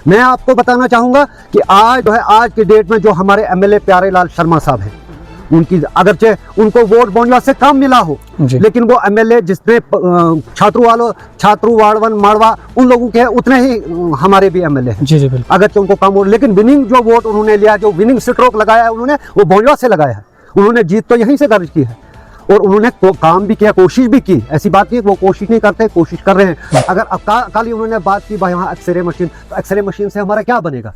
मैं आपको बताना चाहूँगा कि आज जो है आज की डेट में जो हमारे एमएलए प्यारेलाल शर्मा साहब हैं, उनकी अगरचे उनको वोट बोंजवा से कम मिला हो, लेकिन वो एमएलए जिसने छात्रु वाड़वन माड़वा उन लोगों के उतने ही हमारे भी एमएलए हैं। जी बिल्कुल। अगरचे उनको कम वोट, लेकिन विनिंग जो वोट उन्होंने लिया, जो विनिंग स्ट्रोक लगाया है उन्होंने, वो बोंजवा से लगाया है। उन्होंने जीत तो यहीं से दर्ज की है और उन्होंने काम भी किया, कोशिश भी की। ऐसी बात नहीं है वो कोशिश नहीं करते, कोशिश कर रहे हैं। अगर कल ही उन्होंने बात की भाई यहाँ एक्सरे मशीन, तो एक्सरे मशीन से हमारा क्या बनेगा?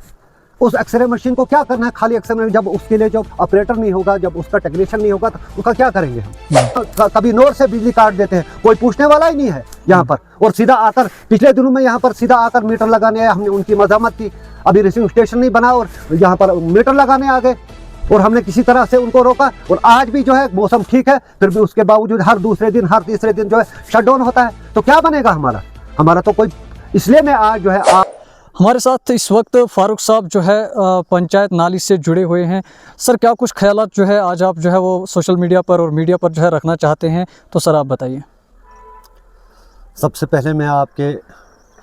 उस एक्सरे मशीन को क्या करना है? खाली एक्सरे, जब उसके लिए जो ऑपरेटर नहीं होगा, जब उसका टेक्नीशियन नहीं होगा, तो उसका क्या करेंगे हम? कभी नोर से बिजली काट देते हैं, कोई पूछने वाला ही नहीं है यहाँ पर। और सीधा आकर पिछले दिनों में यहाँ पर सीधा आकर मीटर लगाने आए, हमने उनकी मजम्मत की। अभी रिसीविंग स्टेशन नहीं बना और यहाँ पर मीटर लगाने आ गए और हमने किसी तरह से उनको रोका। और आज भी जो है मौसम ठीक है, फिर भी उसके बावजूद हर दूसरे दिन हर तीसरे दिन जो है शटडाउन होता है। तो क्या बनेगा हमारा तो कोई, इसलिए मैं आज जो है हमारे साथ इस वक्त फारूक साहब जो है पंचायत नाली से जुड़े हुए हैं। सर, क्या कुछ ख्यालात जो है आज आप जो है वो सोशल मीडिया पर और मीडिया पर जो है रखना चाहते हैं, तो सर आप बताइए। सबसे पहले मैं आपके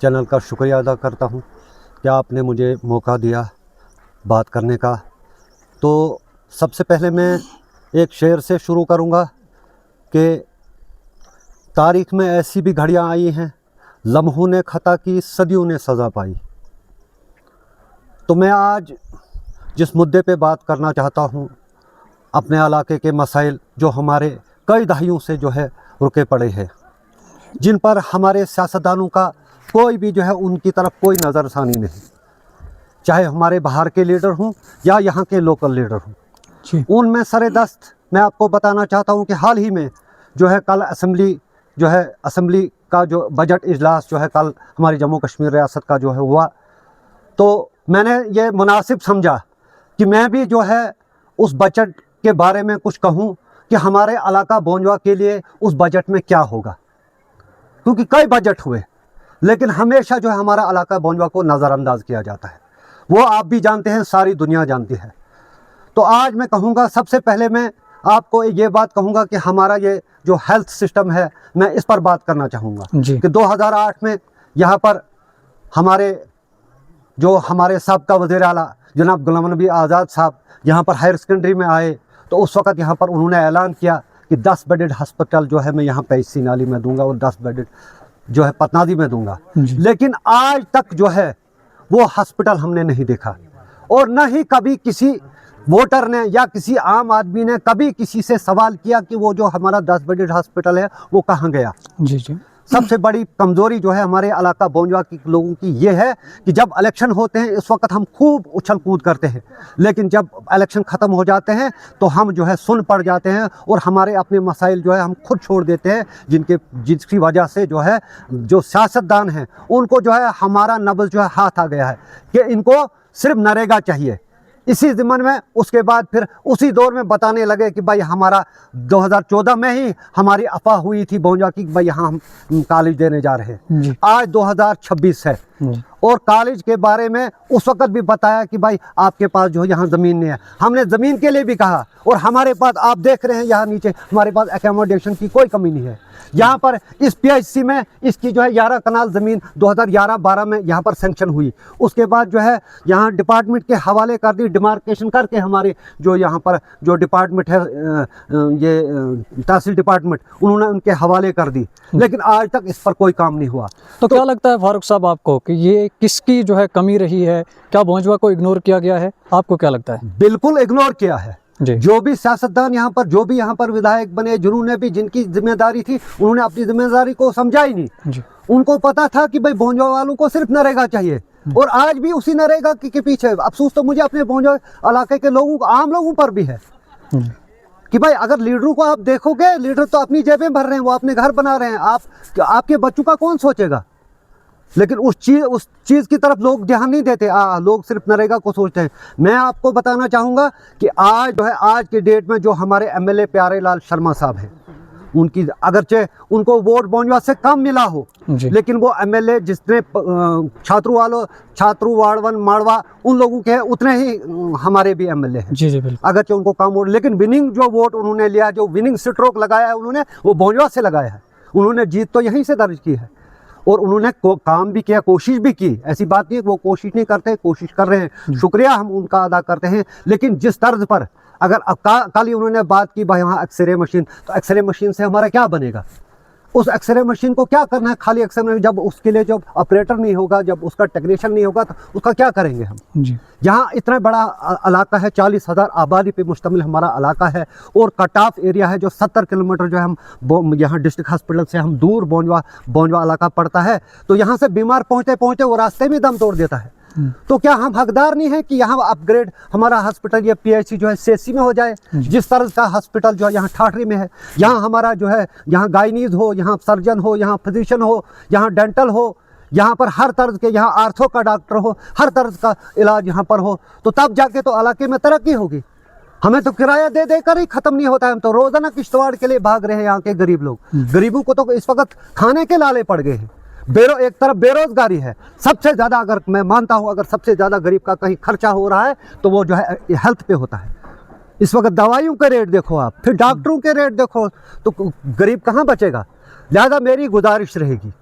चैनल का शुक्रिया अदा करता हूं कि आपने मुझे मौका दिया बात करने का। तो सबसे पहले मैं एक शेर से शुरू करूंगा कि तारीख़ में ऐसी भी घड़ियां आई हैं, लम्हों ने खता की, सदियों ने सज़ा पाई। तो मैं आज जिस मुद्दे पे बात करना चाहता हूँ, अपने इलाके के मसाइल जो हमारे कई दहाइयों से जो है रुके पड़े हैं, जिन पर हमारे सियासतदानों का कोई भी जो है उनकी तरफ कोई नज़रसानी नहीं, चाहे हमारे बाहर के लीडर हों या यहाँ के लोकल लीडर हों, उनमें सरेदस्त मैं आपको बताना चाहता हूँ कि हाल ही में जो है कल असम्बली का जो बजट इजलास जो है कल हमारी जम्मू कश्मीर रियासत का जो है हुआ, तो मैंने ये मुनासिब समझा कि मैं भी जो है उस बजट के बारे में कुछ कहूँ कि हमारे इलाका बोंजवा के लिए उस बजट में क्या होगा। क्योंकि कई बजट हुए, लेकिन हमेशा जो है हमारा इलाका बोंजवा को नज़रअंदाज किया जाता है, वो आप भी जानते हैं, सारी दुनिया जानती है। तो आज मैं कहूँगा, सबसे पहले मैं आपको ये बात कहूँगा कि हमारा ये जो हेल्थ सिस्टम है, मैं इस पर बात करना चाहूँगा कि 2008 में यहाँ पर हमारे साबका वज़ीर आला जनाब गुलाम नबी आज़ाद साहब यहाँ पर हायर सेकेंडरी में आए, तो उस वक़्त यहाँ पर उन्होंने ऐलान किया कि 10 बेडेड हस्पताल जो है मैं यहाँ पे इसी नाली में दूंगा और 10 बेडेड जो है पतनादी में दूंगा। लेकिन आज तक जो है वो हॉस्पिटल हमने नहीं देखा, और न ही कभी किसी वोटर ने या किसी आम आदमी ने कभी किसी से सवाल किया कि वो जो हमारा 10 बेडेड हॉस्पिटल है वो कहाँ गया। जी। सबसे बड़ी कमज़ोरी जो है हमारे इलाका बोंजवा के लोगों की ये है कि जब इलेक्शन होते हैं इस वक्त हम खूब उछल कूद करते हैं, लेकिन जब इलेक्शन ख़त्म हो जाते हैं तो हम जो है सुन पड़ जाते हैं और हमारे अपने मसाइल जो है हम खुद छोड़ देते हैं, जिसकी वजह से जो है जो सियासतदान हैं उनको जो है हमारा नब्ज़ जो है हाथ आ गया है कि इनको सिर्फ नरेगा चाहिए। इसी ज़िम्मन में उसके बाद फिर उसी दौर में बताने लगे कि भाई हमारा 2014 में ही हमारी अफवाह हुई थी बोंजवा की भाई यहाँ हम कॉलेज देने जा रहे हैं। आज 2026 है और कॉलेज के बारे में उस वक़्त भी बताया कि भाई आपके पास जो यहाँ ज़मीन नहीं है। हमने ज़मीन के लिए भी कहा और हमारे पास आप देख रहे हैं यहाँ नीचे हमारे पास एकोमोडेशन की कोई कमी नहीं है। यहाँ पर इस PHC में इसकी जो है 11 कनाल ज़मीन 2011-12 में यहाँ पर सेंक्शन हुई। उसके बाद जो है यहाँ डिपार्टमेंट के हवाले कर दी, डिमार्केशन करके हमारे जो यहाँ पर जो डिपार्टमेंट है ये तहसील डिपार्टमेंट, उन्होंने उनके हवाले कर दी, लेकिन आज तक इस पर कोई काम नहीं हुआ। तो क्या लगता है फारूक साहब आपको कि ये किसकी जो है कमी रही है? क्या बोंजवा को इग्नोर किया गया है? आपको क्या लगता है? बिल्कुल इग्नोर किया है। जो भी सियासतदान यहाँ पर, जो भी यहाँ पर विधायक बने, जिन्होंने भी जिनकी जिम्मेदारी थी, उन्होंने अपनी जिम्मेदारी को समझा ही नहीं। उनको पता था कि भाई बोंजवा वालों को सिर्फ नरेगा चाहिए और आज भी उसी नरेगा के पीछे। अफसोस तो मुझे अपने बोंजवा इलाके के लोगों को, आम लोगों पर भी है कि भाई अगर लीडरों को आप देखोगे, लीडर तो अपनी जेबें भर रहे हैं, वो अपने घर बना रहे हैं, आपके बच्चों का कौन सोचेगा? लेकिन उस चीज़ की तरफ लोग ध्यान नहीं देते, लोग सिर्फ नरेगा को सोचते हैं। मैं आपको बताना चाहूँगा कि आज जो है आज की डेट में जो हमारे एमएलए प्यारेलाल शर्मा साहब हैं, उनकी अगरचे उनको वोट बोंजवा से कम मिला हो, लेकिन वो एमएलए जिसने छात्रु वाड़वन माड़वा उन लोगों के उतने ही हमारे भी एमएलए हैं। जी बिल्कुल। अगरचे उनको कम वोट, लेकिन विनिंग जो वोट उन्होंने लिया, जो विनिंग स्ट्रोक लगाया है उन्होंने, वो बोंजवा से लगाया है। उन्होंने जीत तो यहीं से दर्ज की है और उन्होंने काम भी किया, कोशिश भी की। ऐसी बात नहीं है कि वो कोशिश नहीं करते, कोशिश कर रहे हैं, शुक्रिया हम उनका अदा करते हैं। लेकिन जिस तर्ज पर अगर कल ही उन्होंने बात की भाई वहाँ एक्सरे मशीन, तो एक्सरे मशीन से हमारा क्या बनेगा? उस एक्सरे मशीन को क्या करना है? खाली एक्सरे मशीन, जब उसके लिए जब ऑपरेटर नहीं होगा, जब उसका टेक्नीशियन नहीं होगा, तो उसका क्या करेंगे हम? जी। यहाँ इतना बड़ा इलाका है, 40,000 आबादी पे मुश्तमिल हमारा इलाका है, और कट ऑफ एरिया है जो 70 किलोमीटर जो है हम यहाँ डिस्ट्रिक्ट हॉस्पिटल से हम दूर बोंजवा इलाका पड़ता है। तो यहाँ से बीमार पहुँचते पहुँचते वो रास्ते में दम तोड़ देता है। तो क्या हम हकदार नहीं है कि यहाँ अपग्रेड हमारा हॉस्पिटल या पीएचसी जो है सेसी में हो जाए? जिस तरह का हॉस्पिटल जो है यहाँ ठाठरी में है, यहाँ हमारा जो है यहाँ गायनीज हो, यहाँ सर्जन हो, यहाँ फिजिशियन हो, यहाँ डेंटल हो, यहाँ पर हर तरह के, यहाँ आर्थो का डॉक्टर हो, हर तरह का इलाज यहाँ पर हो, तो तब जाके तो इलाके में तरक्की होगी। हमें तो किराया दे देकर ही ख़त्म नहीं होता है। हम तो रोज़ाना किश्तवाड़ के लिए भाग रहे हैं यहाँ के गरीब लोग। गरीबों को तो इस वक्त खाने के लाले पड़ गए हैं। एक तरफ बेरोजगारी है, सबसे ज़्यादा, अगर मैं मानता हूँ अगर सबसे ज़्यादा गरीब का कहीं खर्चा हो रहा है तो वो जो है हेल्थ पे होता है। इस वक्त दवाइयों के रेट देखो आप, फिर डॉक्टरों के रेट देखो, तो गरीब कहाँ बचेगा? लिहाजा मेरी गुजारिश रहेगी,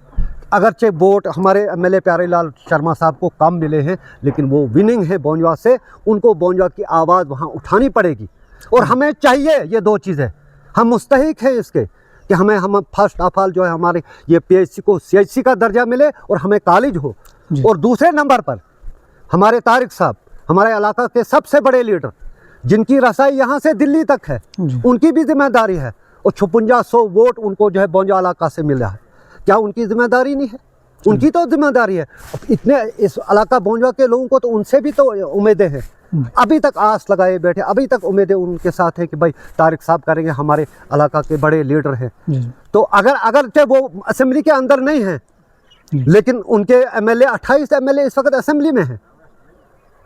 अगरचे वोट हमारे एमएलए प्यारेलाल शर्मा साहब को कम मिले हैं, लेकिन वो विनिंग है बोंजवा से, उनको बोंजवा की आवाज़ वहाँ उठानी पड़ेगी। और हमें चाहिए ये दो चीज़ें, हम मुस्तहिक हैं इसके कि हम फर्स्ट ऑफ ऑल जो है हमारे ये पीएचसी को सीएचसी का दर्जा मिले और हमें कॉलेज हो। और दूसरे नंबर पर हमारे तारिक साहब, हमारे इलाका के सबसे बड़े लीडर, जिनकी रसाई यहाँ से दिल्ली तक है, उनकी भी जिम्मेदारी है। और 5600 वोट उनको जो है बोंजवा इलाका से मिला है, क्या उनकी जिम्मेदारी नहीं है? उनकी तो जिम्मेदारी है। इतने इस इलाका बोंजवा के लोगों को तो उनसे भी तो उम्मीदें हैं, अभी तक आस लगाए बैठे, अभी तक उम्मीदें उनके साथ है कि भाई तारिक साहब करेंगे, हमारे इलाका के बड़े लीडर हैं। तो अगर चाहे वो असेंबली के अंदर नहीं है, लेकिन उनके एमएलए 28 एमएलए इस वक्त असेंबली में हैं,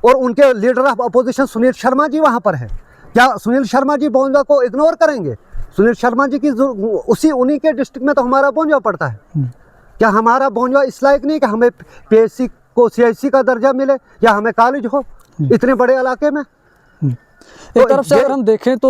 और उनके leader of opposition Sunil Sharma ji वहाँ पर हैं। क्या सुनील शर्मा जी बोंजवा को इग्नोर करेंगे? सुनील शर्मा जी की उन्हीं के डिस्ट्रिक्ट में तो हमारा बोंजवा पड़ता है। क्या हमारा बोंजवा इस लायक नहीं कि हमें पीएचसी को सीएचसी का दर्जा मिले या हमें कॉलेज हो इतने बड़े इलाके में? एक तरफ से अगर हम देखें तो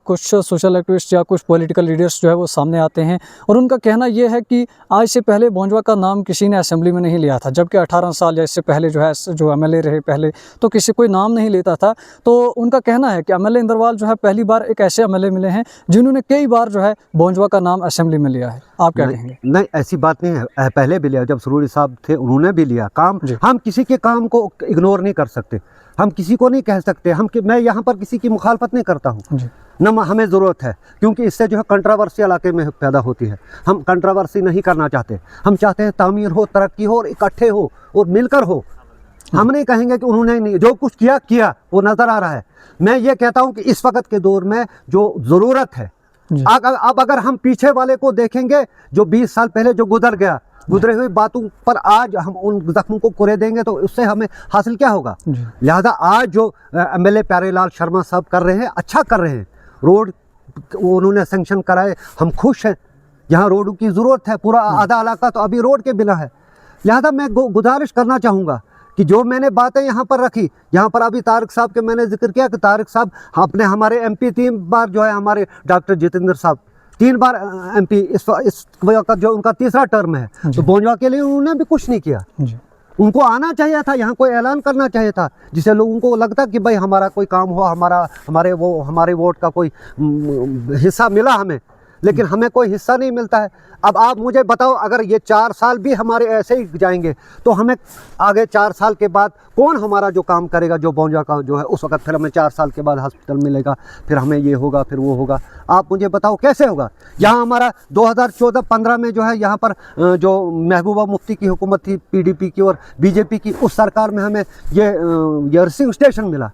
कुछ सोशल एक्टिविस्ट या कुछ पॉलिटिकल लीडर्स जो है वो सामने आते हैं और उनका कहना यह है कि आज से पहले बोंजवा का नाम किसी ने असेंबली में नहीं लिया था, जबकि 18 साल या इससे पहले जो है जो एमएलए रहे पहले तो किसी कोई नाम नहीं लेता था। तो उनका कहना है कि एमएलए इंद्रवाल जो है पहली बार एक ऐसे एमएलए मिले हैं जिन्होंने कई बार जो है बोंजवा का नाम असेंबली में लिया है। आप क्या कहेंगे? नहीं, ऐसी बात नहीं है, पहले भी लिया, जब सुरूरी साहब थे उन्होंने भी लिया काम। हम किसी के काम को इग्नोर नहीं कर सकते, हम किसी को नहीं कह सकते, मैं यहाँ पर किसी की मुखालफत नहीं करता हूँ, न हमें ज़रूरत है, क्योंकि इससे जो है कंट्रोवर्सी इलाके में पैदा होती है। हम कंट्रोवर्सी नहीं करना चाहते, हम चाहते हैं तामीर हो, तरक्की हो और इकट्ठे हो और मिलकर हो। हम नहीं कहेंगे कि उन्होंने नहीं, जो कुछ किया वो नज़र आ रहा है। मैं ये कहता हूँ कि इस वक्त के दौर में जो ज़रूरत है, अब अगर हम पीछे वाले को देखेंगे जो 20 साल पहले जो गुजरे हुए बातों पर आज हम उन जख्मों को कुरे देंगे तो उससे हमें हासिल क्या होगा? लिहाजा आज जो एमएलए प्यारेलाल शर्मा साहब कर रहे हैं, अच्छा कर रहे हैं। रोड उन्होंने सैंक्शन कराए, हम खुश हैं। यहाँ रोड की ज़रूरत है, पूरा आधा इलाका तो अभी रोड के बिना है। लिहाजा मैं गुजारिश करना चाहूँगा कि जो मैंने बातें यहाँ पर रखी, यहाँ पर अभी तारिक साहब के मैंने जिक्र किया कि तारिक साहब अपने हमारे एमपी 3 बार जो है, हमारे डॉक्टर जितेंद्र साहब 3 बार एमपी, इस का जो उनका तीसरा टर्म है, तो बोंजवा के लिए उन्होंने भी कुछ नहीं किया। उनको आना चाहिए था, यहाँ कोई ऐलान करना चाहिए था, जिससे लोगों को लगता कि भाई हमारा कोई काम हुआ, हमारे वोट का कोई हिस्सा मिला हमें, लेकिन हमें कोई हिस्सा नहीं मिलता है। अब आप मुझे बताओ, अगर ये 4 साल भी हमारे ऐसे ही जाएंगे तो हमें आगे 4 साल के बाद कौन हमारा जो काम करेगा, जो बोंजवा का जो है उस वक्त, फिर हमें 4 साल के बाद हॉस्पिटल मिलेगा, फिर हमें ये होगा, फिर वो होगा। आप मुझे बताओ कैसे होगा? यहाँ हमारा 2014-15 में जो है यहाँ पर जो महबूबा मुफ्ती की हुकूमत थी, पीडीपी की और बीजेपी की, उस सरकार में हमें ये नर्सिंग स्टेशन मिला,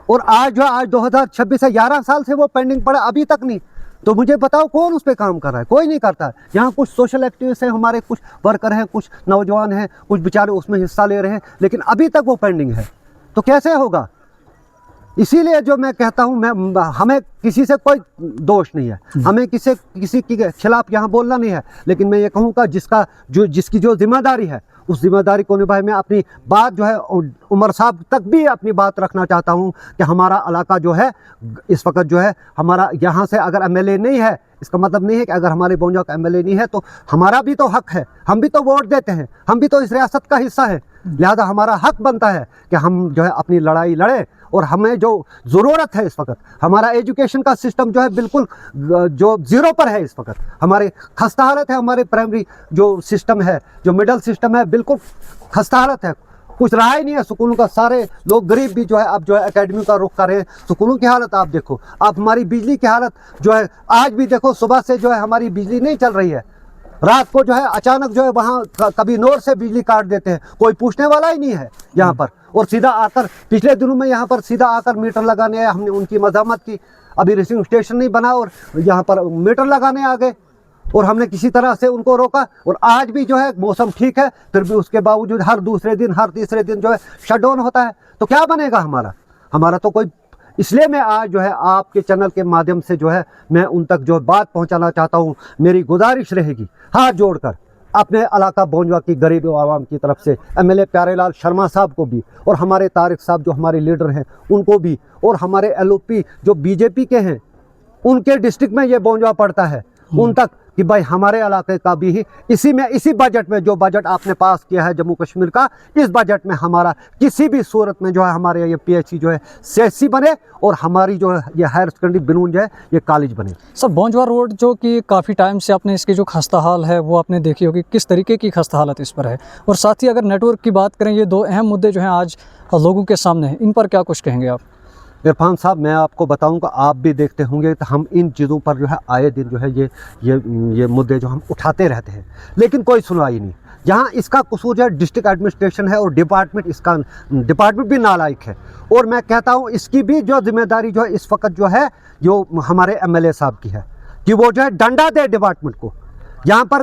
और आज जो आज 2026 से 11 साल से वो पेंडिंग पड़ा, अभी तक नहीं। तो मुझे बताओ कौन उस पर काम कर रहा है? कोई नहीं करता है। यहाँ कुछ सोशल एक्टिविस्ट हैं, हमारे कुछ वर्कर हैं, कुछ नौजवान हैं, कुछ बेचारे उसमें हिस्सा ले रहे हैं, लेकिन अभी तक वो पेंडिंग है। तो कैसे होगा? इसीलिए जो मैं कहता हूँ, हमें किसी से कोई दोष नहीं है, हमें किसी के खिलाफ यहाँ बोलना नहीं है, लेकिन मैं ये कहूँगा जिसकी जो जिम्मेदारी है उस जिम्मेदारी को निभाए। मैं अपनी बात जो है उमर साहब तक भी अपनी बात रखना चाहता हूँ कि हमारा इलाका जो है इस वक्त जो है, हमारा यहाँ से अगर एमएलए नहीं है, इसका मतलब नहीं है कि अगर हमारे बोंजा का एमएलए नहीं है तो हमारा भी तो हक है, हम भी तो वोट देते हैं, हम भी तो इस रियासत का हिस्सा है। लिहाजा हमारा हक बनता है कि हम जो है अपनी लड़ाई लड़े। और हमें जो ज़रूरत है इस वक्त, हमारा एजुकेशन का सिस्टम जो है बिल्कुल जो ज़ीरो पर है इस वक्त, हमारे खस्ता हालत है। हमारे प्राइमरी जो सिस्टम है, जो मिडल सिस्टम है, बिल्कुल खस्ता हालत है, कुछ रहा ही नहीं है स्कूलों का। सारे लोग गरीब भी जो है अब जो है एकेडमी का रुख कर रहे हैं। स्कूलों की हालत आप देखो, आप हमारी बिजली की हालत जो है आज भी देखो, सुबह से जो है हमारी बिजली नहीं चल रही है। रात को जो है अचानक जो है वहाँ कभी नोर से बिजली काट देते हैं, कोई पूछने वाला ही नहीं है यहाँ पर। और सीधा आकर पिछले दिनों में यहाँ पर सीधा आकर मीटर लगाने आए, हमने उनकी मज़ामत की। अभी रिसीविंग स्टेशन नहीं बना और यहाँ पर मीटर लगाने आ गए और हमने किसी तरह से उनको रोका। और आज भी जो है मौसम ठीक है, फिर भी उसके बावजूद हर दूसरे दिन हर तीसरे दिन जो है शट डाउन होता है। तो क्या बनेगा हमारा तो कोई। इसलिए मैं आज जो है आपके चैनल के माध्यम से जो है मैं उन तक जो बात पहुंचाना चाहता हूं। मेरी गुजारिश रहेगी हाथ जोड़कर अपने इलाका बोंजवा की गरीब आवाम की तरफ से एमएलए प्यारेलाल शर्मा साहब को भी, और हमारे तारिक साहब जो हमारे लीडर हैं उनको भी, और हमारे एलओपी जो बीजेपी के हैं उनके डिस्ट्रिक्ट में ये बोंजवा पड़ता है, उन तक कि भाई हमारे इलाके का भी इसी बजट में जो बजट आपने पास किया है जम्मू कश्मीर का, इस बजट में हमारा किसी भी सूरत में जो है हमारे ये पीएचई जो है सीएचसी बने और हमारी जो है ये हायर सेकेंडरी बिनून जो है ये कॉलेज बने। सर बोंजवा रोड जो कि काफ़ी टाइम से आपने इसकी जो खस्ता हाल है वो आपने देखी होगी, किस तरीके की खस्ता हालत इस पर है। और साथ ही अगर नेटवर्क की बात करें, ये दो अहम मुद्दे जो हैं आज लोगों के सामने हैं, इन पर क्या कुछ कहेंगे आप? इरफान साहब, मैं आपको बताऊंगा, आप भी देखते होंगे तो हम इन चीज़ों पर जो है आए दिन जो है ये मुद्दे जो हम उठाते रहते हैं, लेकिन कोई सुनवाई नहीं। जहाँ इसका कसूर जो है डिस्ट्रिक्ट एडमिनिस्ट्रेशन है और डिपार्टमेंट भी नालायक है। और मैं कहता हूँ इसकी भी जो जिम्मेदारी जो है इस वक्त जो है जो हमारे एमएलए साहब की है कि वो जो है डंडा दे डिपार्टमेंट को। यहाँ पर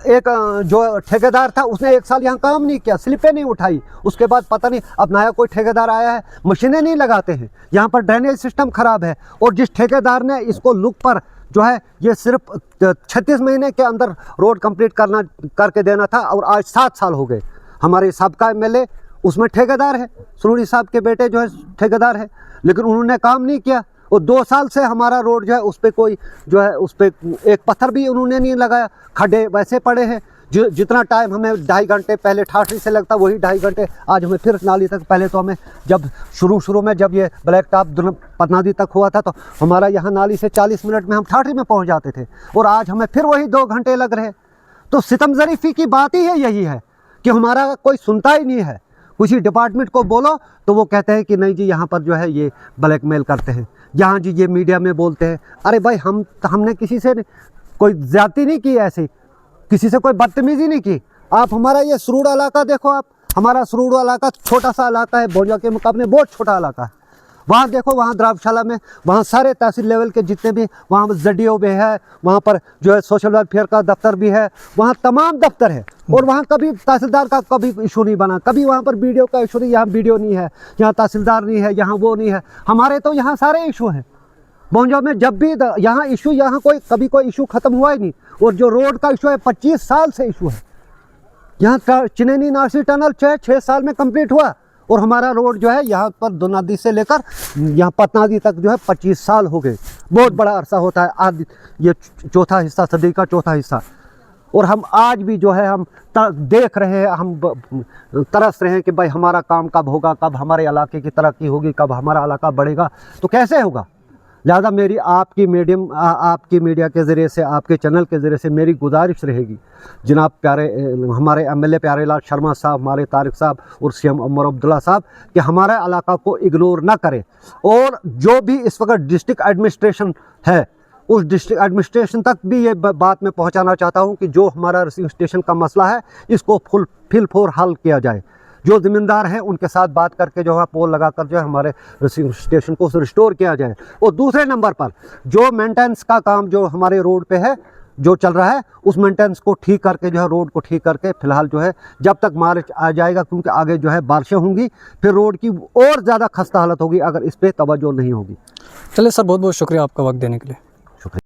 एक जो ठेकेदार था उसने 1 साल यहाँ काम नहीं किया, स्लिपें नहीं उठाई, उसके बाद पता नहीं अब नया कोई ठेकेदार आया है, मशीनें नहीं लगाते हैं, यहाँ पर ड्रेनेज सिस्टम ख़राब है। और जिस ठेकेदार ने इसको लुक पर जो है ये सिर्फ 36 महीने के अंदर रोड कंप्लीट करके देना था, और आज 7 साल हो गए। हमारे सबका एमएलए उसमें ठेकेदार है, सुरूरी साहब के बेटे जो है ठेकेदार है, लेकिन उन्होंने काम नहीं किया। और 2 साल से हमारा रोड जो है उस पर कोई जो है उस पर एक पत्थर भी उन्होंने नहीं लगाया, खड्डे वैसे पड़े हैं। जितना टाइम हमें 2.5 घंटे पहले ठाठरी से लगता वही 2.5 घंटे आज हमें फिर नाली तक। पहले तो हमें जब शुरू में जब ये ब्लैक टॉप पतनादी तक हुआ था तो हमारा यहाँ नाली से 40 मिनट में हम ठाठरी में पहुँच जाते थे, और आज हमें फिर वही 2 घंटे लग रहे। तो सितम ज़रीफ़ी की बात ही है यही है कि हमारा कोई सुनता ही नहीं है। किसी डिपार्टमेंट को बोलो तो वो कहते हैं कि नहीं जी यहाँ पर जो है ये ब्लैकमेल करते हैं, यहाँ जी ये मीडिया में बोलते हैं। अरे भाई हमने किसी से कोई ज्यादती नहीं की, ऐसे किसी से कोई बदतमीजी नहीं की। आप हमारा ये सरूड़ इलाका देखो, आप हमारा सरूड़ इलाका छोटा सा इलाका है, बोंजवा के मुकाबले बहुत छोटा इलाका है। वहाँ देखो, वहाँ द्रावशाला में वहाँ सारे तहसील लेवल के जितने भी वहाँ ZDO भी है, वहाँ पर जो है सोशल वेलफेयर का दफ्तर भी है, वहाँ तमाम दफ्तर है। और वहाँ कभी तहसीलदार का कभी इशू नहीं बना, कभी वहाँ पर BDO का इशू नहीं, यहाँ BDO नहीं है, यहाँ तहसीलदार नहीं है, यहाँ वो नहीं है। हमारे तो यहाँ सारे इशू हैं बोंजवा में। जब भी यहाँ इशू, यहाँ कभी कोई इशू ख़त्म हुआ ही नहीं। और जो रोड का इशू है 25 साल से इशू है। यहाँ चिनेनी नासिर टनल 6 साल में कंप्लीट हुआ, और हमारा रोड जो है यहाँ पर दोनादी से लेकर यहाँ पतनादी तक जो है 25 साल हो गए। बहुत बड़ा अरसा होता है, आज ये चौथा हिस्सा, सदी का चौथा हिस्सा। और हम आज भी जो है हम देख रहे हैं, हम तरस रहे हैं कि भाई हमारा काम कब होगा, कब हमारे इलाके की तरक्की होगी, कब हमारा इलाका बढ़ेगा। तो कैसे होगा? लिहाजा मेरी आपकी मीडिया के ज़रिए से, आपके चैनल के ज़रिए से मेरी गुजारिश रहेगी जनाब हमारे एमएलए प्यारेलाल शर्मा साहब, हमारे तारिक साहब और CM उमर अब्दुल्ला साहब कि हमारे इलाका को इग्नोर ना करें। और जो भी इस वक्त डिस्ट्रिक्ट एडमिनिस्ट्रेशन है, उस डिस्ट्रिक्ट एडमिनिस्ट्रेशन तक भी ये बात मैं पहुंचाना चाहता हूं कि जो हमारा रिसीविंग स्टेशन का मसला है इसको फिल हल किया जाए। जो ज़िम्मेदार हैं उनके साथ बात करके जो है पोल लगाकर जो है हमारे रिसीविंग स्टेशन को रिस्टोर किया जाए। और दूसरे नंबर पर जो मेंटेनेंस का काम जो हमारे रोड पे है जो चल रहा है, उस मेंटेनेंस को ठीक करके जो है रोड को ठीक करके फ़िलहाल जो है जब तक मार्च आ जाएगा, क्योंकि आगे जो है बारिशें होंगी, फिर रोड की और ज़्यादा खस्ता हालत होगी अगर इस पर तवज्जो नहीं होगी। चलिए सर, बहुत बहुत शुक्रिया आपका वक्त देने के लिए।